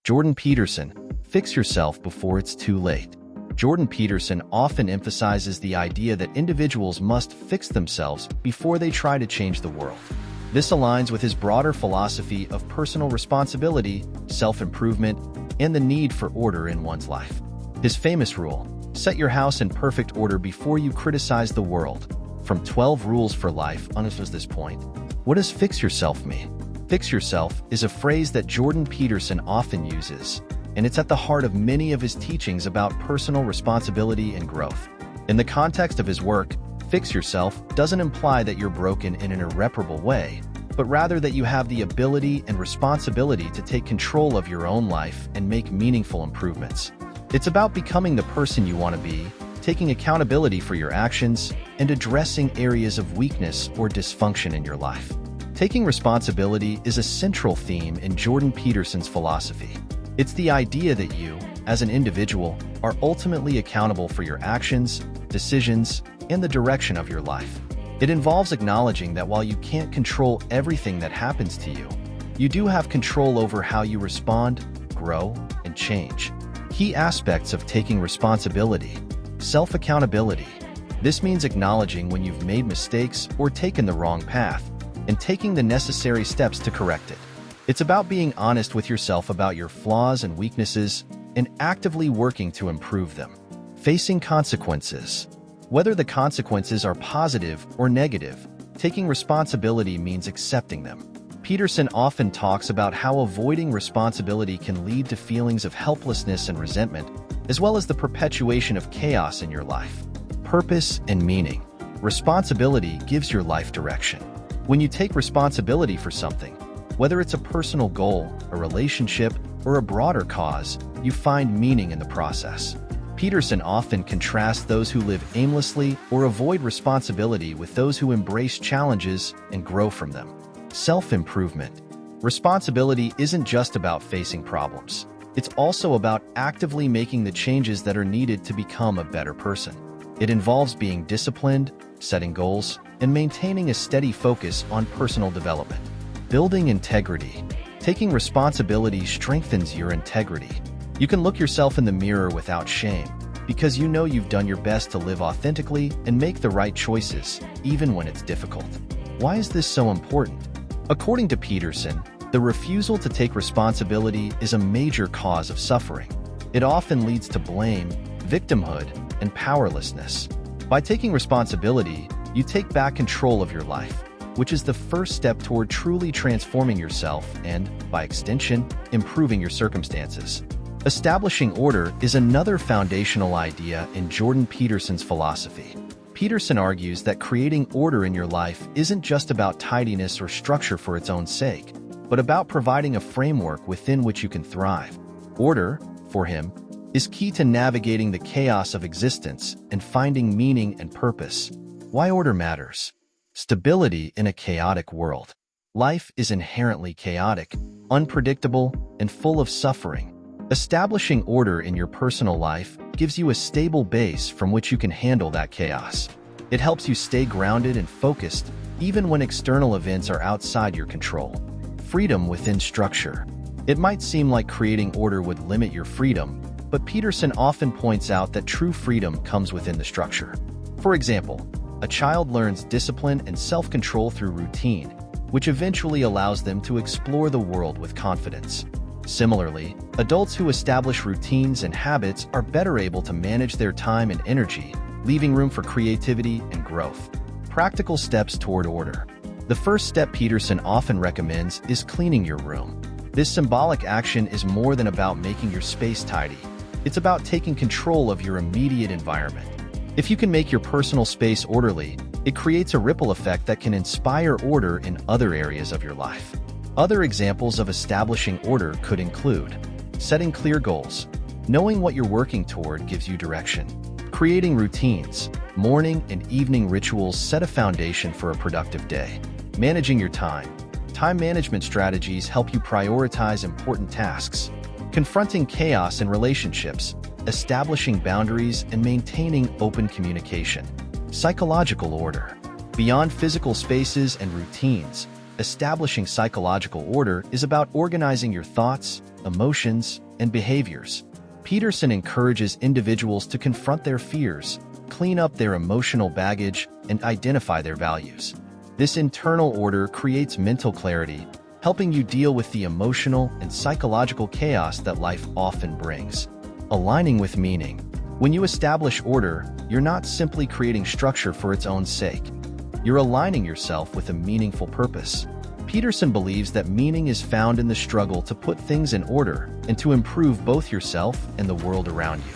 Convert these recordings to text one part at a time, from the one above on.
Jordan Peterson, fix yourself before it's too late. Jordan Peterson often emphasizes the idea that individuals must fix themselves before they try to change the world. This aligns with his broader philosophy of personal responsibility, self-improvement, and the need for order in one's life. His famous rule, set your house in perfect order before you criticize the world, from 12 rules for life, underscores this point. What does fix yourself mean? Fix yourself is a phrase that Jordan Peterson often uses, and it's at the heart of many of his teachings about personal responsibility and growth. In the context of his work, fix yourself doesn't imply that you're broken in an irreparable way, but rather that you have the ability and responsibility to take control of your own life and make meaningful improvements. It's about becoming the person you want to be, taking accountability for your actions, and addressing areas of weakness or dysfunction in your life. Taking responsibility is a central theme in Jordan Peterson's philosophy. It's the idea that you, as an individual, are ultimately accountable for your actions, decisions, and the direction of your life. It involves acknowledging that while you can't control everything that happens to you, you do have control over how you respond, grow, and change. Key aspects of taking responsibility: self-accountability. This means acknowledging when you've made mistakes or taken the wrong path, and taking the necessary steps to correct it. It's about being honest with yourself about your flaws and weaknesses and actively working to improve them. Facing consequences. Whether the consequences are positive or negative, taking responsibility means accepting them. Peterson often talks about how avoiding responsibility can lead to feelings of helplessness and resentment, as well as the perpetuation of chaos in your life. Purpose and meaning. Responsibility gives your life direction. When you take responsibility for something, whether it's a personal goal, a relationship, or a broader cause, you find meaning in the process. Peterson often contrasts those who live aimlessly or avoid responsibility with those who embrace challenges and grow from them. Self-improvement. Responsibility isn't just about facing problems. It's also about actively making the changes that are needed to become a better person. It involves being disciplined, setting goals, and maintaining a steady focus on personal development. Building integrity. Taking responsibility strengthens your integrity. You can look yourself in the mirror without shame, because you know you've done your best to live authentically and make the right choices, even when it's difficult. Why is this so important? According to Peterson, the refusal to take responsibility is a major cause of suffering. It often leads to blame, victimhood, and powerlessness. By taking responsibility, you take back control of your life, which is the first step toward truly transforming yourself and, by extension, improving your circumstances. Establishing order is another foundational idea in Jordan Peterson's philosophy. Peterson argues that creating order in your life isn't just about tidiness or structure for its own sake, but about providing a framework within which you can thrive. Order, for him, is key to navigating the chaos of existence and finding meaning and purpose. Why order matters. Stability in a chaotic world. Life is inherently chaotic, unpredictable, and full of suffering. Establishing order in your personal life gives you a stable base from which you can handle that chaos. It helps you stay grounded and focused, even when external events are outside your control. Freedom within structure. It might seem like creating order would limit your freedom, but Peterson often points out that true freedom comes within the structure. For example, a child learns discipline and self-control through routine, which eventually allows them to explore the world with confidence. Similarly, adults who establish routines and habits are better able to manage their time and energy, leaving room for creativity and growth. Practical steps toward order. The first step Peterson often recommends is cleaning your room. This symbolic action is more than about making your space tidy. It's about taking control of your immediate environment. If you can make your personal space orderly, it creates a ripple effect that can inspire order in other areas of your life. Other examples of establishing order could include setting clear goals. Knowing what you're working toward gives you direction. Creating routines. Morning and evening rituals set a foundation for a productive day. Managing your time. Time management strategies help you prioritize important tasks. Confronting chaos in relationships. Establishing boundaries and maintaining open communication. Psychological order. Beyond physical spaces and routines, establishing psychological order is about organizing your thoughts, emotions, and behaviors. Peterson encourages individuals to confront their fears, clean up their emotional baggage, and identify their values. This internal order creates mental clarity, helping you deal with the emotional and psychological chaos that life often brings. Aligning with meaning. When you establish order, you're not simply creating structure for its own sake. You're aligning yourself with a meaningful purpose. Peterson believes that meaning is found in the struggle to put things in order and to improve both yourself and the world around you.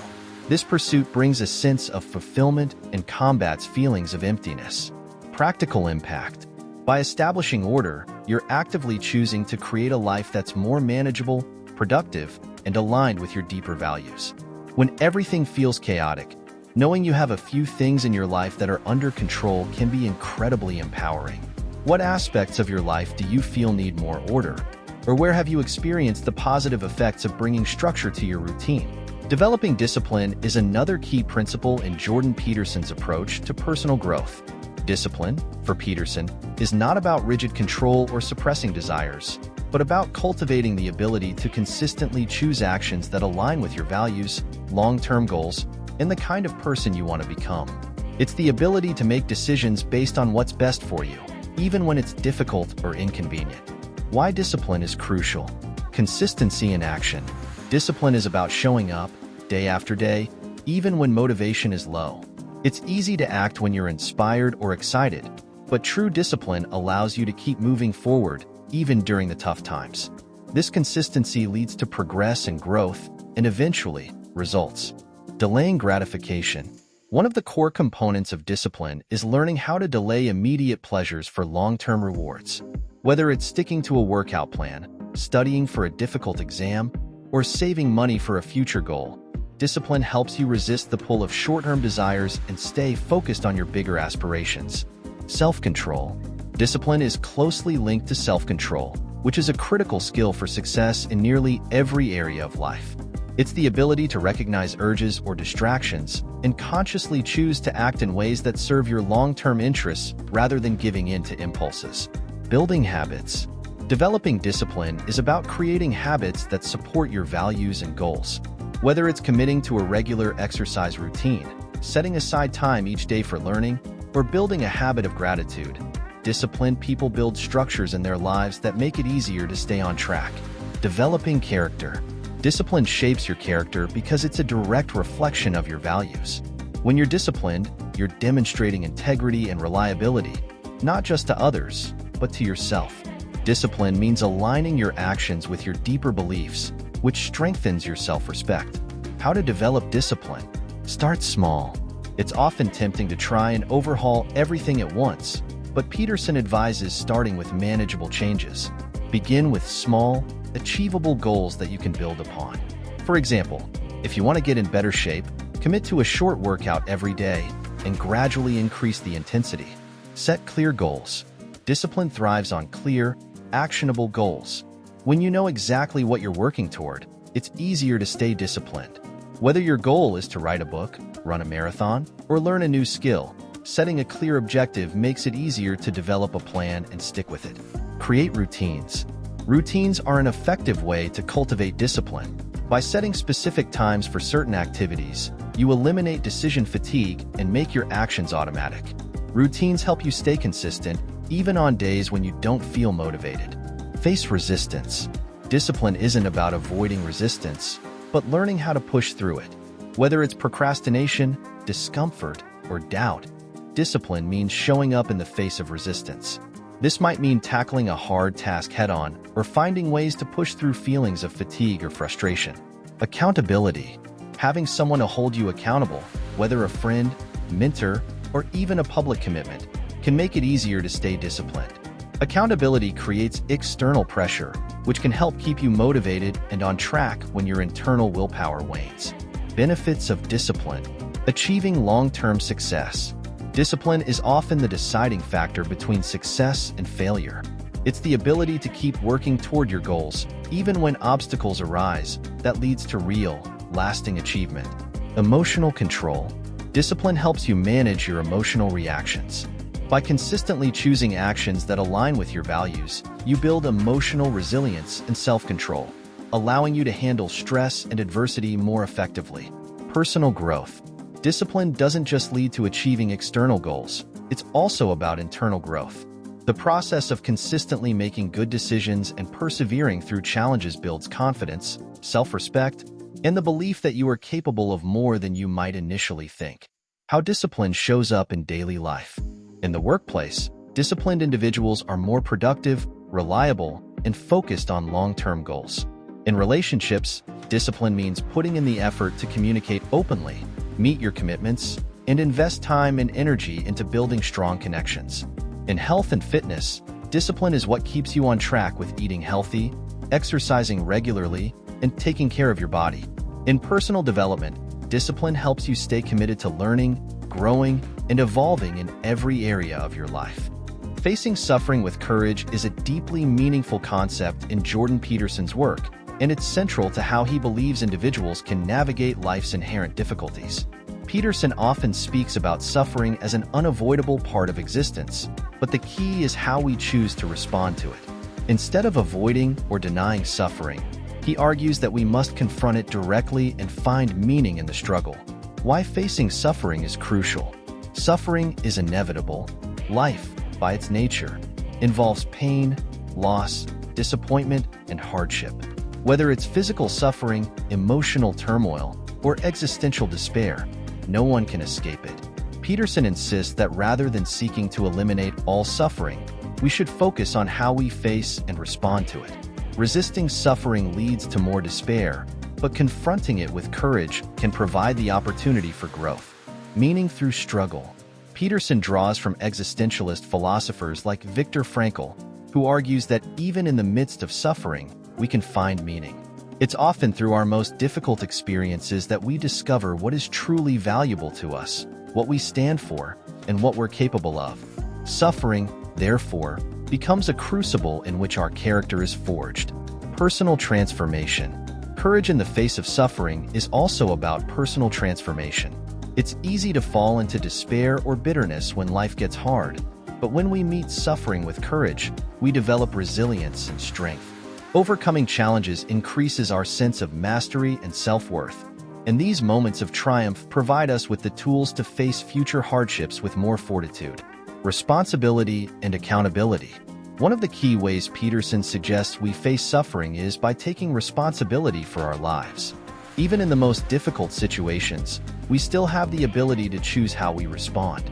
This pursuit brings a sense of fulfillment and combats feelings of emptiness. Practical impact. By establishing order, you're actively choosing to create a life that's more manageable, productive, and aligned with your deeper values. When everything feels chaotic, knowing you have a few things in your life that are under control can be incredibly empowering. What aspects of your life do you feel need more order? Or where have you experienced the positive effects of bringing structure to your routine? Developing discipline is another key principle in Jordan Peterson's approach to personal growth. Discipline, for Peterson, is not about rigid control or suppressing desires, but about cultivating the ability to consistently choose actions that align with your values, long-term goals, and the kind of person you want to become. It's the ability to make decisions based on what's best for you, even when it's difficult or inconvenient. Why discipline is crucial. Consistency in action. Discipline is about showing up, day after day, even when motivation is low. It's easy to act when you're inspired or excited, but true discipline allows you to keep moving forward, even during the tough times. This consistency leads to progress and growth, and eventually, results. Delaying gratification. One of the core components of discipline is learning how to delay immediate pleasures for long-term rewards. Whether it's sticking to a workout plan, studying for a difficult exam, or saving money for a future goal, discipline helps you resist the pull of short-term desires and stay focused on your bigger aspirations. Self-control. Discipline is closely linked to self-control, which is a critical skill for success in nearly every area of life. It's the ability to recognize urges or distractions and consciously choose to act in ways that serve your long-term interests rather than giving in to impulses. Building habits. Developing discipline is about creating habits that support your values and goals. Whether it's committing to a regular exercise routine, setting aside time each day for learning, or building a habit of gratitude, disciplined people build structures in their lives that make it easier to stay on track. Developing character. Discipline shapes your character because it's a direct reflection of your values. When you're disciplined, you're demonstrating integrity and reliability, not just to others, but to yourself. Discipline means aligning your actions with your deeper beliefs, which strengthens your self-respect. How to develop discipline? Start small. It's often tempting to try and overhaul everything at once, but Peterson advises starting with manageable changes. Begin with small, achievable goals that you can build upon. For example, if you want to get in better shape, commit to a short workout every day and gradually increase the intensity. Set clear goals. Discipline thrives on clear, actionable goals. When you know exactly what you're working toward, it's easier to stay disciplined. Whether your goal is to write a book, run a marathon, or learn a new skill, setting a clear objective makes it easier to develop a plan and stick with it. Create routines. Routines are an effective way to cultivate discipline. By setting specific times for certain activities, you eliminate decision fatigue and make your actions automatic. Routines help you stay consistent, even on days when you don't feel motivated. Face resistance. Discipline isn't about avoiding resistance, but learning how to push through it. Whether it's procrastination, discomfort, or doubt, discipline means showing up in the face of resistance. This might mean tackling a hard task head-on or finding ways to push through feelings of fatigue or frustration. Accountability. Having someone to hold you accountable, whether a friend, mentor, or even a public commitment, can make it easier to stay disciplined. Accountability creates external pressure, which can help keep you motivated and on track when your internal willpower wanes. Benefits of discipline. Achieving long-term success. Discipline is often the deciding factor between success and failure. It's the ability to keep working toward your goals, even when obstacles arise, that leads to real, lasting achievement. Emotional control. Discipline helps you manage your emotional reactions. By consistently choosing actions that align with your values, you build emotional resilience and self-control, allowing you to handle stress and adversity more effectively. Personal growth. Discipline doesn't just lead to achieving external goals, it's also about internal growth. The process of consistently making good decisions and persevering through challenges builds confidence, self-respect, and the belief that you are capable of more than you might initially think. How discipline shows up in daily life. In the workplace, disciplined individuals are more productive, reliable, and focused on long-term goals. In relationships, discipline means putting in the effort to communicate openly, meet your commitments, and invest time and energy into building strong connections. In health and fitness, discipline is what keeps you on track with eating healthy, exercising regularly, and taking care of your body. In personal development, discipline helps you stay committed to learning, growing, and evolving in every area of your life. Facing suffering with courage is a deeply meaningful concept in Jordan Peterson's work, and it's central to how he believes individuals can navigate life's inherent difficulties. Peterson often speaks about suffering as an unavoidable part of existence, but the key is how we choose to respond to it. Instead of avoiding or denying suffering, he argues that we must confront it directly and find meaning in the struggle. Why facing suffering is crucial. Suffering is inevitable. Life, by its nature, involves pain, loss, disappointment, and hardship. Whether it's physical suffering, emotional turmoil, or existential despair, no one can escape it. Peterson insists that rather than seeking to eliminate all suffering, we should focus on how we face and respond to it. Resisting suffering leads to more despair, but confronting it with courage can provide the opportunity for growth. Meaning through struggle. Peterson draws from existentialist philosophers like Viktor Frankl, who argues that even in the midst of suffering, we can find meaning. It's often through our most difficult experiences that we discover what is truly valuable to us, what we stand for, and what we're capable of. Suffering, therefore, becomes a crucible in which our character is forged. Personal transformation. Courage in the face of suffering is also about personal transformation. It's easy to fall into despair or bitterness when life gets hard, but when we meet suffering with courage, we develop resilience and strength. Overcoming challenges increases our sense of mastery and self-worth, and these moments of triumph provide us with the tools to face future hardships with more fortitude. Responsibility and accountability. One of the key ways Peterson suggests we face suffering is by taking responsibility for our lives. Even in the most difficult situations, we still have the ability to choose how we respond.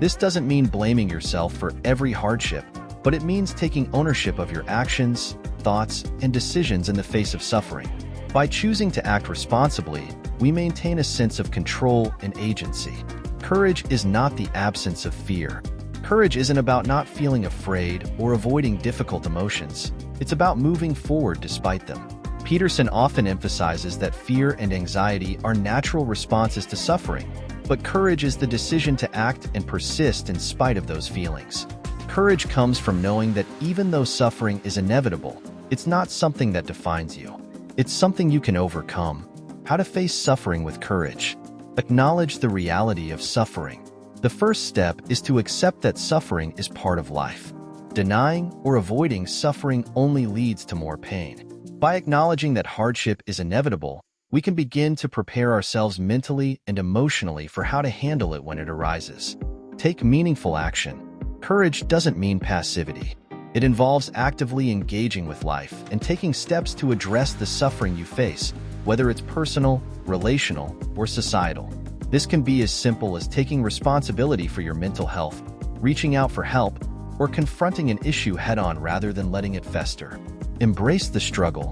This doesn't mean blaming yourself for every hardship, but it means taking ownership of your actions, thoughts, and decisions in the face of suffering. By choosing to act responsibly, we maintain a sense of control and agency. Courage is not the absence of fear. Courage isn't about not feeling afraid or avoiding difficult emotions. It's about moving forward despite them. Peterson often emphasizes that fear and anxiety are natural responses to suffering, but courage is the decision to act and persist in spite of those feelings. Courage comes from knowing that even though suffering is inevitable, it's not something that defines you. It's something you can overcome. How to face suffering with courage. Acknowledge the reality of suffering. The first step is to accept that suffering is part of life. Denying or avoiding suffering only leads to more pain. By acknowledging that hardship is inevitable, we can begin to prepare ourselves mentally and emotionally for how to handle it when it arises. Take meaningful action. Courage doesn't mean passivity. It involves actively engaging with life and taking steps to address the suffering you face, whether it's personal, relational, or societal. This can be as simple as taking responsibility for your mental health, reaching out for help, or confronting an issue head-on rather than letting it fester. Embrace the struggle.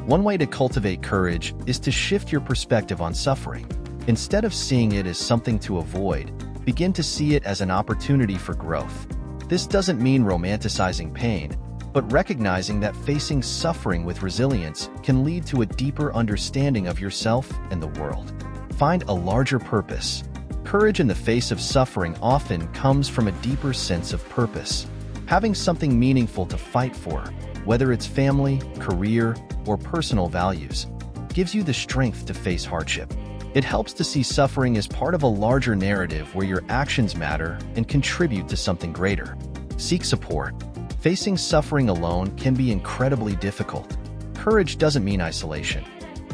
One way to cultivate courage is to shift your perspective on suffering. Instead of seeing it as something to avoid, begin to see it as an opportunity for growth. This doesn't mean romanticizing pain, but recognizing that facing suffering with resilience can lead to a deeper understanding of yourself and the world. Find a larger purpose. Courage in the face of suffering often comes from a deeper sense of purpose. Having something meaningful to fight for, whether it's family, career, or personal values, gives you the strength to face hardship. It helps to see suffering as part of a larger narrative where your actions matter and contribute to something greater. Seek support. Facing suffering alone can be incredibly difficult. Courage doesn't mean isolation.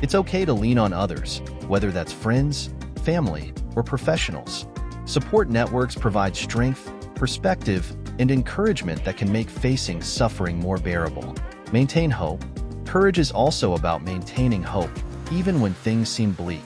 It's okay to lean on others, whether that's friends, family, or professionals. Support networks provide strength, perspective, and encouragement that can make facing suffering more bearable. Maintain hope. Courage is also about maintaining hope, even when things seem bleak.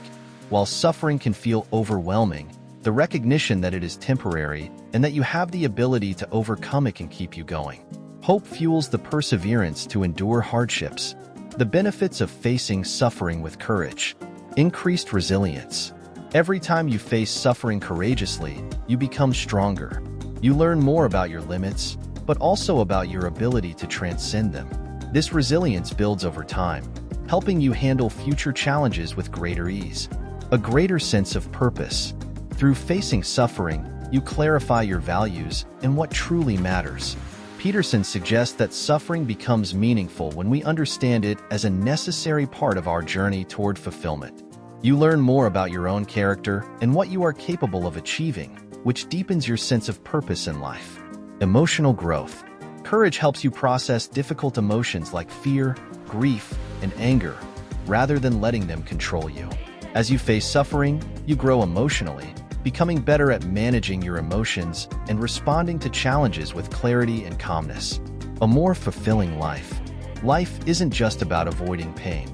While suffering can feel overwhelming, the recognition that it is temporary and that you have the ability to overcome it can keep you going. Hope fuels the perseverance to endure hardships. The benefits of facing suffering with courage. Increased resilience. Every time you face suffering courageously, you become stronger. You learn more about your limits, but also about your ability to transcend them. This resilience builds over time, helping you handle future challenges with greater ease. A greater sense of purpose. Through facing suffering, you clarify your values and what truly matters. Peterson suggests that suffering becomes meaningful when we understand it as a necessary part of our journey toward fulfillment. You learn more about your own character and what you are capable of achieving, which deepens your sense of purpose in life. Emotional growth. Courage helps you process difficult emotions like fear, grief, and anger, rather than letting them control you. As you face suffering, you grow emotionally, becoming better at managing your emotions and responding to challenges with clarity and calmness. A more fulfilling life. Life isn't just about avoiding pain.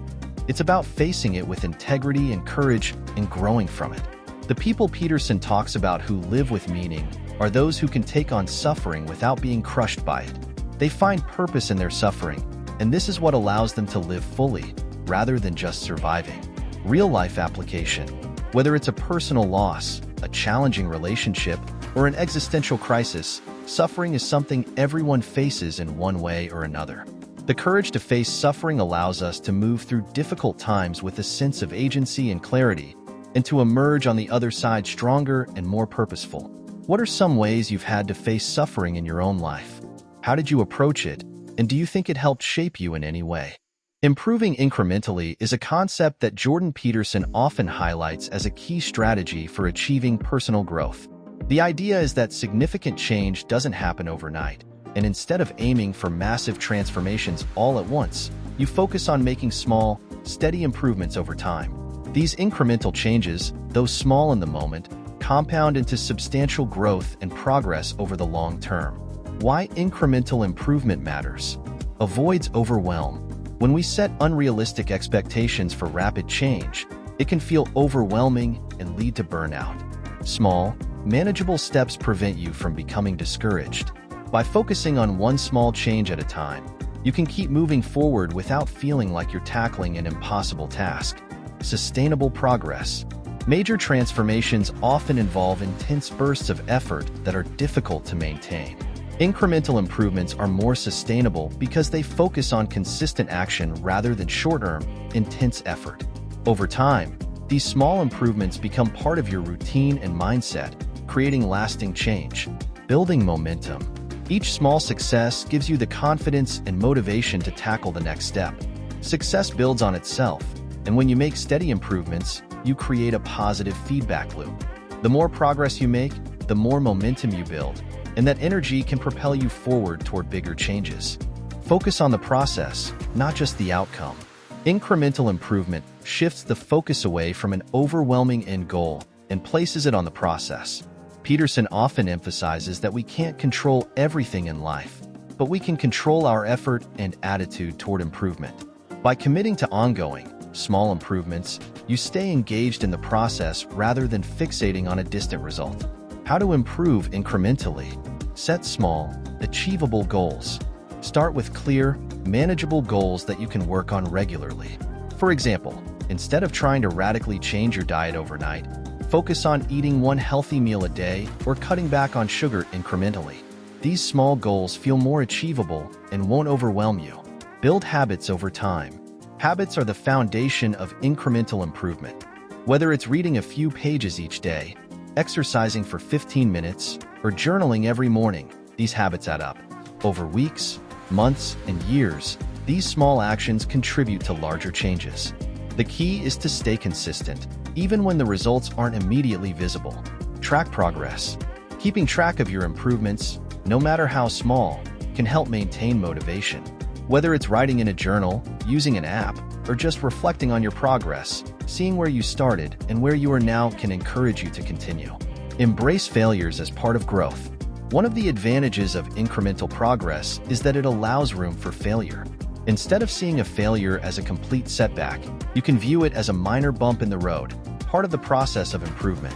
It's about facing it with integrity and courage and growing from it. The people Peterson talks about who live with meaning are those who can take on suffering without being crushed by it. They find purpose in their suffering, and this is what allows them to live fully, rather than just surviving. Real-life application. Whether it's a personal loss, a challenging relationship, or an existential crisis, suffering is something everyone faces in one way or another. The courage to face suffering allows us to move through difficult times with a sense of agency and clarity, and to emerge on the other side stronger and more purposeful. What are some ways you've had to face suffering in your own life? How did you approach it, and do you think it helped shape you in any way? Improving incrementally is a concept that Jordan Peterson often highlights as a key strategy for achieving personal growth. The idea is that significant change doesn't happen overnight, and instead of aiming for massive transformations all at once, you focus on making small, steady improvements over time. These incremental changes, though small in the moment, compound into substantial growth and progress over the long term. Why incremental improvement matters. Avoids overwhelm. When we set unrealistic expectations for rapid change, it can feel overwhelming and lead to burnout. Small, manageable steps prevent you from becoming discouraged. By focusing on one small change at a time, you can keep moving forward without feeling like you're tackling an impossible task. Sustainable progress. Major transformations often involve intense bursts of effort that are difficult to maintain. Incremental improvements are more sustainable because they focus on consistent action rather than short-term, intense effort. Over time, these small improvements become part of your routine and mindset, creating lasting change. Building momentum. Each small success gives you the confidence and motivation to tackle the next step. Success builds on itself, and when you make steady improvements, you create a positive feedback loop. The more progress you make, the more momentum you build, and that energy can propel you forward toward bigger changes. Focus on the process, not just the outcome. Incremental improvement shifts the focus away from an overwhelming end goal and places it on the process. Peterson often emphasizes that we can't control everything in life, but we can control our effort and attitude toward improvement. By committing to ongoing, small improvements, you stay engaged in the process rather than fixating on a distant result. How to improve incrementally. Set small, achievable goals. Start with clear, manageable goals that you can work on regularly. For example, instead of trying to radically change your diet overnight, focus on eating one healthy meal a day or cutting back on sugar incrementally. These small goals feel more achievable and won't overwhelm you. Build habits over time. Habits are the foundation of incremental improvement. Whether it's reading a few pages each day, exercising for 15 minutes, or journaling every morning, these habits add up. Over weeks, months, and years, these small actions contribute to larger changes. The key is to stay consistent, even when the results aren't immediately visible. Track progress. Keeping track of your improvements, no matter how small, can help maintain motivation. Whether it's writing in a journal, using an app, or just reflecting on your progress, seeing where you started and where you are now can encourage you to continue. Embrace failures as part of growth. One of the advantages of incremental progress is that it allows room for failure. Instead of seeing a failure as a complete setback, you can view it as a minor bump in the road, part of the process of improvement.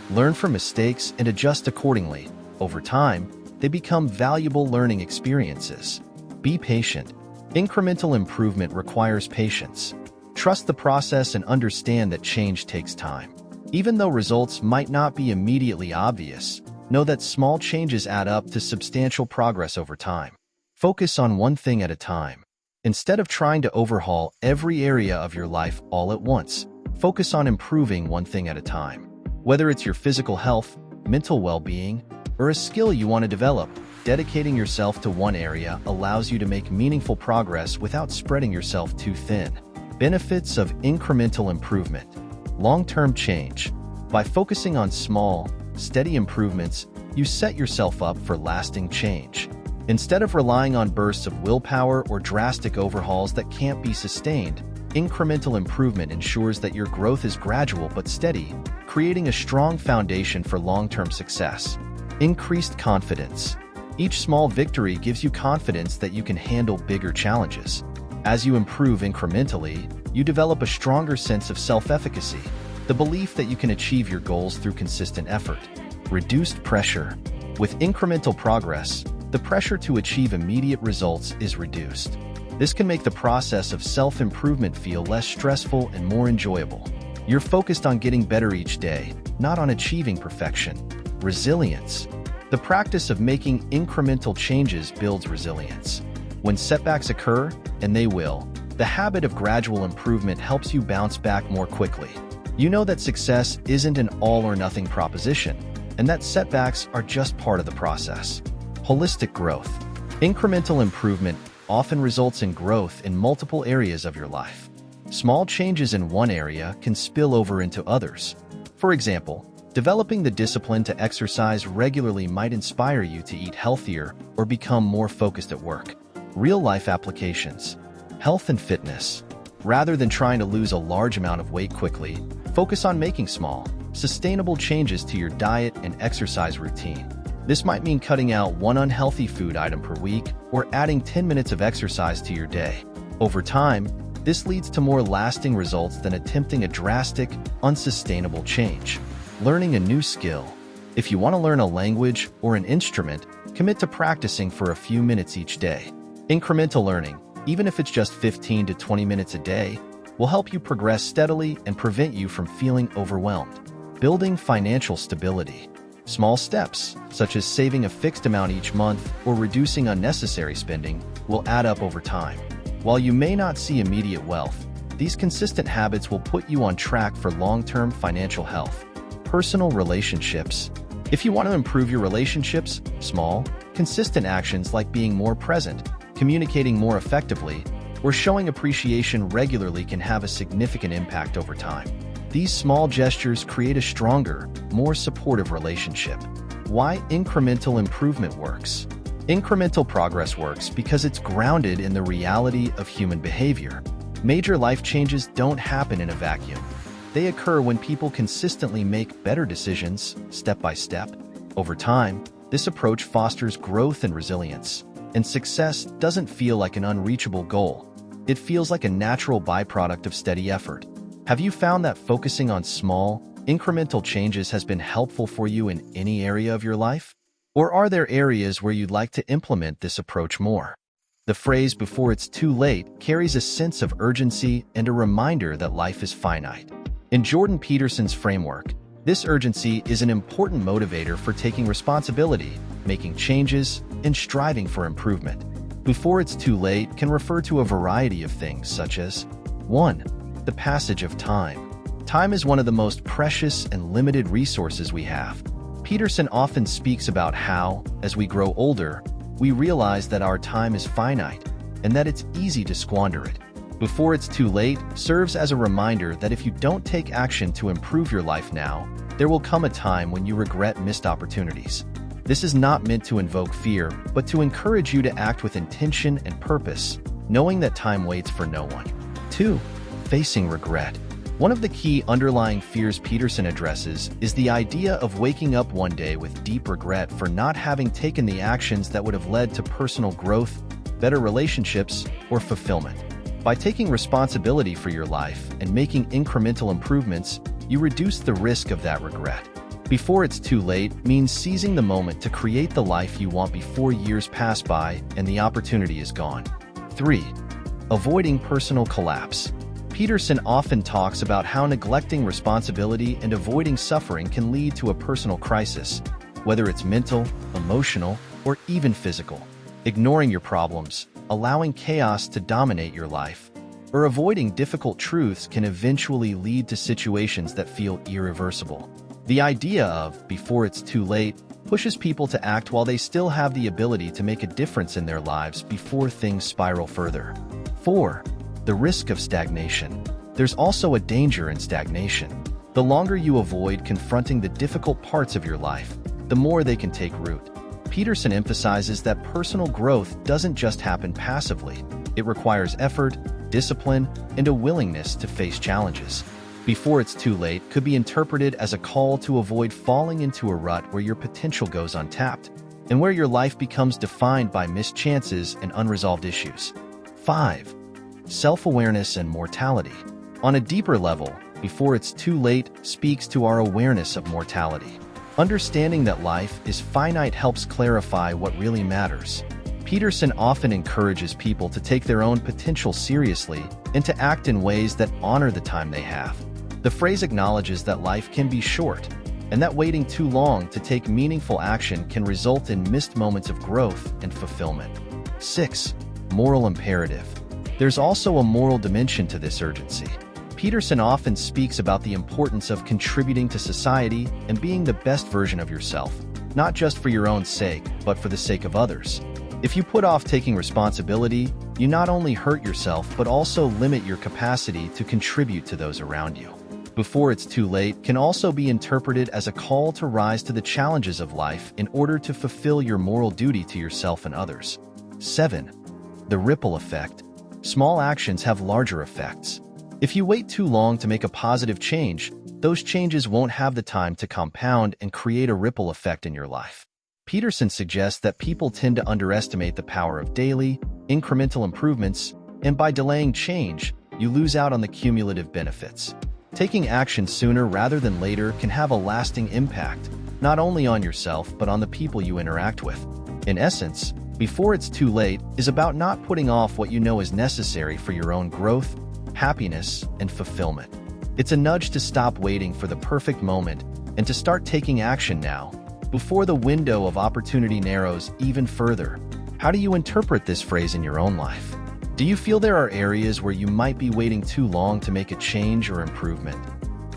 Learn from mistakes and adjust accordingly. Over time, they become valuable learning experiences. Be patient. Incremental improvement requires patience. Trust the process and understand that change takes time. Even though results might not be immediately obvious, know that small changes add up to substantial progress over time. Focus on one thing at a time. Instead of trying to overhaul every area of your life all at once, focus on improving one thing at a time. Whether it's your physical health, mental well-being, or a skill you want to develop, dedicating yourself to one area allows you to make meaningful progress without spreading yourself too thin. Benefits of incremental improvement. Long-term change. By focusing on small, steady improvements, you set yourself up for lasting change. Instead of relying on bursts of willpower or drastic overhauls that can't be sustained, incremental improvement ensures that your growth is gradual but steady, creating a strong foundation for long-term success. Increased confidence. Each small victory gives you confidence that you can handle bigger challenges. As you improve incrementally, you develop a stronger sense of self-efficacy, the belief that you can achieve your goals through consistent effort. Reduced pressure. With incremental progress, the pressure to achieve immediate results is reduced. This can make the process of self-improvement feel less stressful and more enjoyable. You're focused on getting better each day, not on achieving perfection. Resilience. The practice of making incremental changes builds resilience. When setbacks occur, and they will, the habit of gradual improvement helps you bounce back more quickly. You know that success isn't an all-or-nothing proposition, and that setbacks are just part of the process. Holistic growth. Incremental improvement often results in growth in multiple areas of your life. Small changes in one area can spill over into others. For example, developing the discipline to exercise regularly might inspire you to eat healthier or become more focused at work. Real-life applications. Health and fitness. Rather than trying to lose a large amount of weight quickly, focus on making small, sustainable changes to your diet and exercise routine. This might mean cutting out one unhealthy food item per week or adding 10 minutes of exercise to your day. Over time, this leads to more lasting results than attempting a drastic, unsustainable change. Learning a new skill. If you want to learn a language or an instrument, commit to practicing for a few minutes each day. Incremental learning, even if it's just 15 to 20 minutes a day, will help you progress steadily and prevent you from feeling overwhelmed. Building financial stability. Small steps, such as saving a fixed amount each month or reducing unnecessary spending, will add up over time. While you may not see immediate wealth, these consistent habits will put you on track for long-term financial health. Personal relationships. If you want to improve your relationships, small, consistent actions like being more present, communicating more effectively, or showing appreciation regularly can have a significant impact over time. These small gestures create a stronger, more supportive relationship. Why incremental improvement works. Incremental progress works because it's grounded in the reality of human behavior. Major life changes don't happen in a vacuum. They occur when people consistently make better decisions, step by step. Over time, this approach fosters growth and resilience, and success doesn't feel like an unreachable goal. It feels like a natural byproduct of steady effort. Have you found that focusing on small, incremental changes has been helpful for you in any area of your life? Or are there areas where you'd like to implement this approach more? The phrase "before it's too late" carries a sense of urgency and a reminder that life is finite. In Jordan Peterson's framework, this urgency is an important motivator for taking responsibility, making changes, and striving for improvement. Before it's too late can refer to a variety of things such as 1. The passage of time. Time is one of the most precious and limited resources we have. Peterson often speaks about how, as we grow older, we realize that our time is finite and that it's easy to squander it. Before It's Too Late serves as a reminder that if you don't take action to improve your life now, there will come a time when you regret missed opportunities. This is not meant to invoke fear, but to encourage you to act with intention and purpose, knowing that time waits for no one. 2. Facing regret. One of the key underlying fears Peterson addresses is the idea of waking up one day with deep regret for not having taken the actions that would have led to personal growth, better relationships, or fulfillment. By taking responsibility for your life and making incremental improvements, you reduce the risk of that regret. Before It's Too Late means seizing the moment to create the life you want before years pass by and the opportunity is gone. 3. Avoiding personal collapse. Peterson often talks about how neglecting responsibility and avoiding suffering can lead to a personal crisis, whether it's mental, emotional, or even physical. Ignoring your problems, allowing chaos to dominate your life, or avoiding difficult truths can eventually lead to situations that feel irreversible. The idea of before it's too late pushes people to act while they still have the ability to make a difference in their lives before things spiral further. 4. The risk of stagnation. There's also a danger in stagnation. The longer you avoid confronting the difficult parts of your life, the more they can take root. Peterson emphasizes that personal growth doesn't just happen passively. It requires effort, discipline, and a willingness to face challenges. Before It's Too Late could be interpreted as a call to avoid falling into a rut where your potential goes untapped, and where your life becomes defined by missed chances and unresolved issues. 5. Self-awareness and mortality. On a deeper level, Before It's Too Late speaks to our awareness of mortality. Understanding that life is finite helps clarify what really matters. Peterson often encourages people to take their own potential seriously and to act in ways that honor the time they have. The phrase acknowledges that life can be short, and that waiting too long to take meaningful action can result in missed moments of growth and fulfillment. 6. Moral imperative. There's also a moral dimension to this urgency. Peterson often speaks about the importance of contributing to society and being the best version of yourself, not just for your own sake, but for the sake of others. If you put off taking responsibility, you not only hurt yourself but also limit your capacity to contribute to those around you. Before It's Too Late can also be interpreted as a call to rise to the challenges of life in order to fulfill your moral duty to yourself and others. 7. The ripple effect. Small actions have larger effects. If you wait too long to make a positive change, those changes won't have the time to compound and create a ripple effect in your life. Peterson suggests that people tend to underestimate the power of daily, incremental improvements, and by delaying change, you lose out on the cumulative benefits. Taking action sooner rather than later can have a lasting impact, not only on yourself but on the people you interact with. In essence, Before It's Too Late is about not putting off what you know is necessary for your own growth, happiness, and fulfillment. It's a nudge to stop waiting for the perfect moment and to start taking action now, before the window of opportunity narrows even further. How do you interpret this phrase in your own life? Do you feel there are areas where you might be waiting too long to make a change or improvement?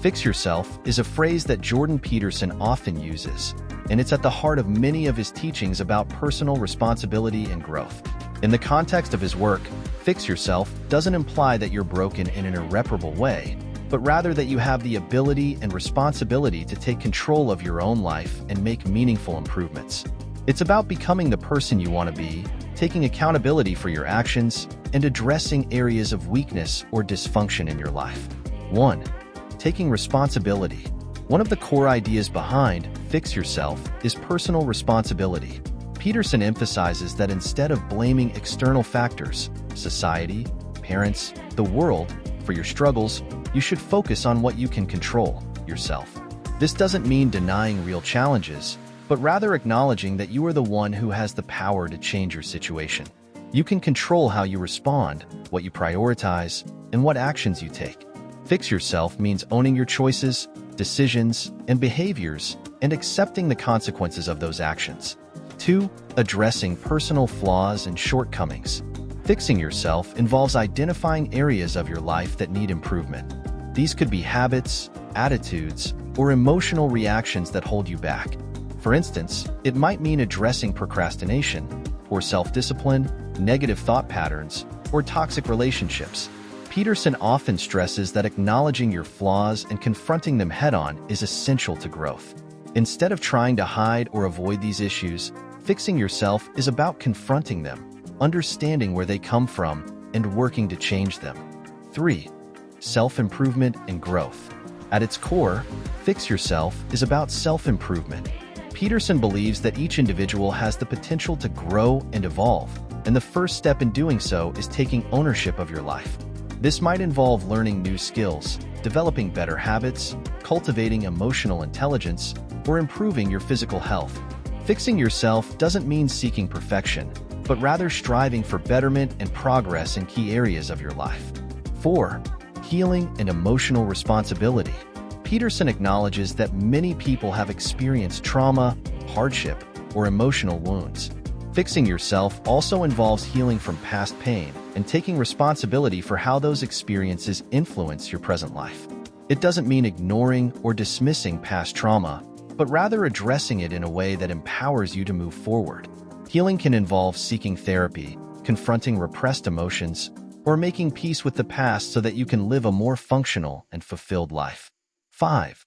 Fix yourself is a phrase that Jordan Peterson often uses, and it's at the heart of many of his teachings about personal responsibility and growth. In the context of his work, fix yourself doesn't imply that you're broken in an irreparable way, but rather that you have the ability and responsibility to take control of your own life and make meaningful improvements. It's about becoming the person you want to be, taking accountability for your actions, and addressing areas of weakness or dysfunction in your life. 1. Taking responsibility. One of the core ideas behind Fix Yourself is personal responsibility. Peterson emphasizes that instead of blaming external factors, society, parents, the world, for your struggles, you should focus on what you can control, yourself. This doesn't mean denying real challenges, but rather acknowledging that you are the one who has the power to change your situation. You can control how you respond, what you prioritize, and what actions you take. Fix yourself means owning your choices, decisions, and behaviors, and accepting the consequences of those actions. 2. Addressing personal flaws and shortcomings. Fixing yourself involves identifying areas of your life that need improvement. These could be habits, attitudes, or emotional reactions that hold you back. For instance, it might mean addressing procrastination, poor self-discipline, negative thought patterns, or toxic relationships. Peterson often stresses that acknowledging your flaws and confronting them head-on is essential to growth. Instead of trying to hide or avoid these issues, fixing yourself is about confronting them, understanding where they come from, and working to change them. 3. Self-improvement and growth. At its core, Fix Yourself is about self-improvement. Peterson believes that each individual has the potential to grow and evolve, and the first step in doing so is taking ownership of your life. This might involve learning new skills, developing better habits, cultivating emotional intelligence, or improving your physical health. Fixing yourself doesn't mean seeking perfection, but rather striving for betterment and progress in key areas of your life. 4. Healing and emotional responsibility. Peterson acknowledges that many people have experienced trauma, hardship, or emotional wounds. Fixing yourself also involves healing from past pain and taking responsibility for how those experiences influence your present life. It doesn't mean ignoring or dismissing past trauma, but rather addressing it in a way that empowers you to move forward. Healing can involve seeking therapy, confronting repressed emotions, or making peace with the past so that you can live a more functional and fulfilled life. 5.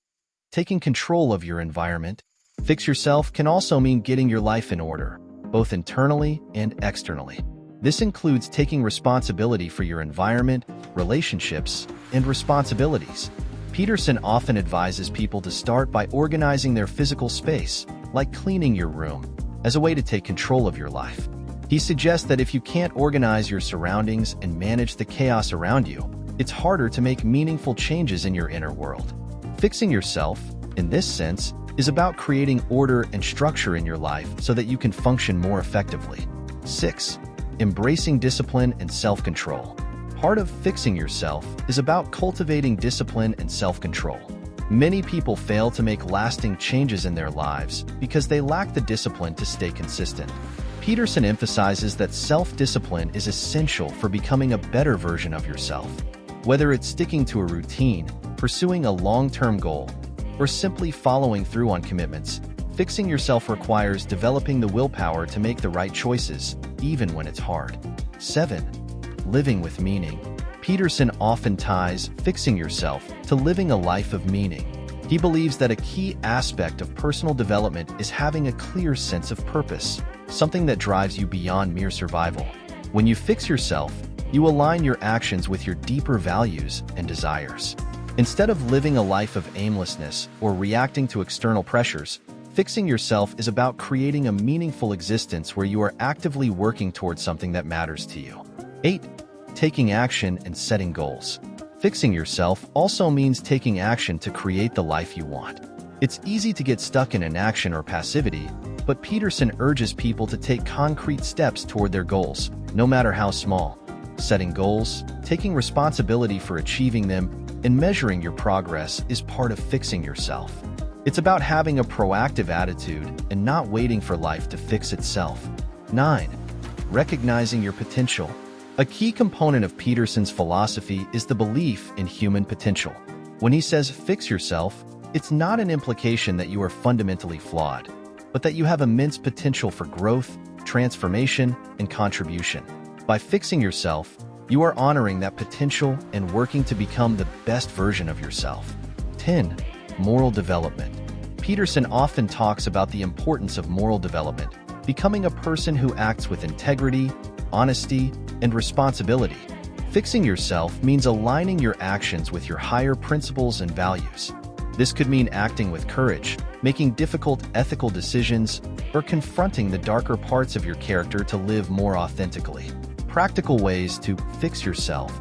Taking control of your environment. Fix yourself can also mean getting your life in order, both internally and externally. This includes taking responsibility for your environment, relationships, and responsibilities. Peterson often advises people to start by organizing their physical space, like cleaning your room, as a way to take control of your life. He suggests that if you can't organize your surroundings and manage the chaos around you, it's harder to make meaningful changes in your inner world. Fixing yourself, in this sense, is about creating order and structure in your life so that you can function more effectively. 6. Embracing discipline and self-control. Part of fixing yourself is about cultivating discipline and self-control. Many people fail to make lasting changes in their lives because they lack the discipline to stay consistent. Peterson emphasizes that self-discipline is essential for becoming a better version of yourself. Whether it's sticking to a routine, pursuing a long-term goal, or simply following through on commitments, fixing yourself requires developing the willpower to make the right choices, even when it's hard. 7. Living with meaning. Peterson often ties fixing yourself to living a life of meaning. He believes that a key aspect of personal development is having a clear sense of purpose, something that drives you beyond mere survival. When you fix yourself, you align your actions with your deeper values and desires. Instead of living a life of aimlessness or reacting to external pressures, fixing yourself is about creating a meaningful existence where you are actively working towards something that matters to you. 8. Taking action and setting goals. Fixing yourself also means taking action to create the life you want. It's easy to get stuck in inaction or passivity, but Peterson urges people to take concrete steps toward their goals, no matter how small. Setting goals, taking responsibility for achieving them, and measuring your progress is part of fixing yourself. It's about having a proactive attitude and not waiting for life to fix itself. 9. Recognizing your potential. A key component of Peterson's philosophy is the belief in human potential. When he says fix yourself, it's not an implication that you are fundamentally flawed, but that you have immense potential for growth, transformation, and contribution. By fixing yourself, you are honoring that potential and working to become the best version of yourself. 10. Moral development. Peterson often talks about the importance of moral development, becoming a person who acts with integrity, honesty, and responsibility. Fixing yourself means aligning your actions with your higher principles and values. This could mean acting with courage, making difficult ethical decisions, or confronting the darker parts of your character to live more authentically. Practical ways to fix yourself.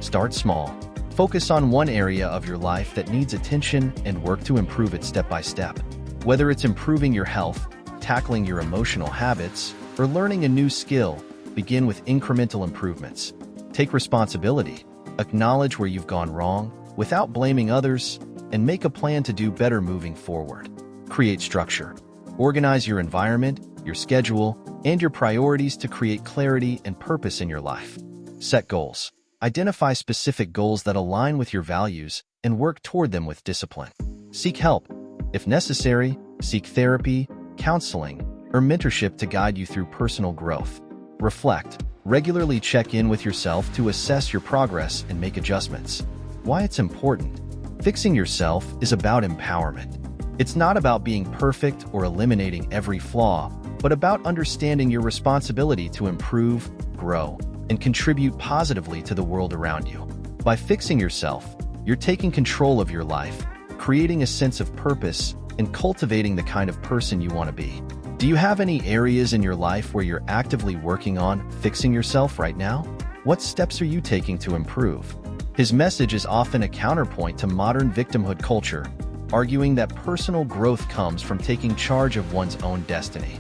Start small. Focus on one area of your life that needs attention and work to improve it step by step. Whether it's improving your health, tackling your emotional habits, or learning a new skill, begin with incremental improvements. Take responsibility, acknowledge where you've gone wrong without blaming others, and make a plan to do better moving forward. Create structure. Organize your environment, your schedule, and your priorities to create clarity and purpose in your life. Set goals. Identify specific goals that align with your values and work toward them with discipline. Seek help. If necessary, seek therapy, counseling, or mentorship to guide you through personal growth. Reflect. Regularly check in with yourself to assess your progress and make adjustments. Why it's important. Fixing yourself is about empowerment. It's not about being perfect or eliminating every flaw, but about understanding your responsibility to improve, grow, and contribute positively to the world around you. By fixing yourself, you're taking control of your life, creating a sense of purpose, and cultivating the kind of person you want to be. Do you have any areas in your life where you're actively working on fixing yourself right now? What steps are you taking to improve? His message is often a counterpoint to modern victimhood culture, arguing that personal growth comes from taking charge of one's own destiny.